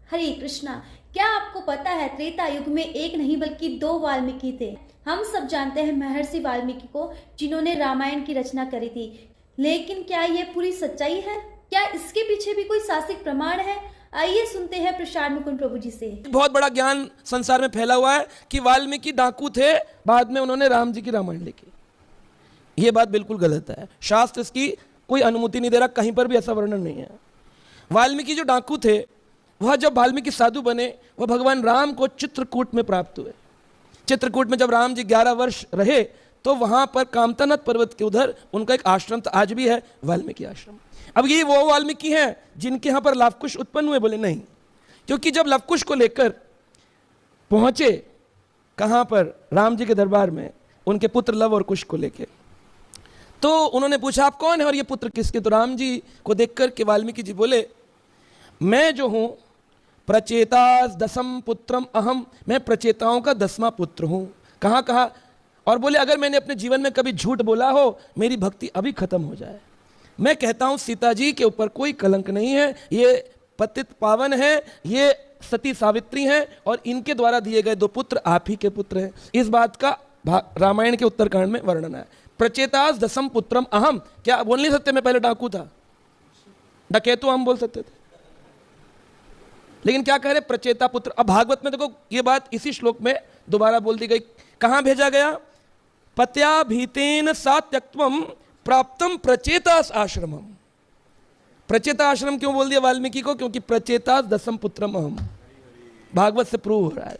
हरे कृष्णा। क्या आपको पता है त्रेता युग में एक नहीं बल्कि दो वाल्मीकि थे। हम सब जानते हैं महर्षि वाल्मीकि को, जिन्होंने रामायण की रचना करी थी। लेकिन क्या ये पूरी सच्चाई है? क्या इसके पीछे भी कोई शास्त्रीय प्रमाण है? आइए सुनते हैं प्रसाद मुकुंद प्रभु जी से। बहुत बड़ा ज्ञान संसार में फैला हुआ है कि वाल्मीकि डाकू थे, बाद में उन्होंने राम जी की रामायण लिखी। यह बात बिल्कुल गलत है। शास्त्र इसकी कोई अनुमति नहीं दे रहा, कहीं पर भी ऐसा वर्णन नहीं है। वाल्मीकि जो डाकू थे, वह जब वाल्मीकि साधु बने, वह भगवान राम को चित्रकूट में प्राप्त हुए। चित्रकूट में जब राम जी 11 वर्ष रहे तो वहां पर कामतानद पर्वत के उधर उनका एक आश्रम था, आज भी है वाल्मीकि आश्रम। अब ये वो वाल्मीकि हैं जिनके यहाँ पर लवकुश उत्पन्न हुए? बोले नहीं, क्योंकि जब लवकुश को लेकर पहुंचे कहां पर, राम जी के दरबार में, उनके पुत्र लव और कुश को लेकर, तो उन्होंने पूछा आप कौन है और ये पुत्र किसके? तो राम जी को देखकर के वाल्मीकि जी बोले मैं जो हूं प्रचेतास दसम पुत्रम अहम, मैं प्रचेताओं का 10वां पुत्र हूं। कहां कहा? और बोले अगर मैंने अपने जीवन में कभी झूठ बोला हो, मेरी भक्ति अभी खत्म हो जाए। मैं कहता हूं सीता जी के ऊपर कोई कलंक नहीं है, ये पतित पावन है, ये सती सावित्री हैं और इनके द्वारा दिए गए 2 पुत्र आप ही के पुत्र हैं। इस बात का रामायण के उत्तरकांड में वर्णन है। प्रचेतास दसम पुत्रम अहम। क्या बोल नहीं सकते मैं पहले डाकू था? डकैतू हम बोल सकते थे, लेकिन क्या कह रहे? प्रचेता पुत्र। अब भागवत में देखो ये बात इसी श्लोक में दोबारा बोल दी गई। कहां भेजा गया? पत्या भीतेन सा त्यक्त्वम प्राप्तम प्रचेतास आश्रमम। प्रचेता आश्रम क्यों बोल दिया वाल्मीकि को? क्योंकि प्रचेतास दसम पुत्रम अहम। भागवत से प्रूव हो रहा है।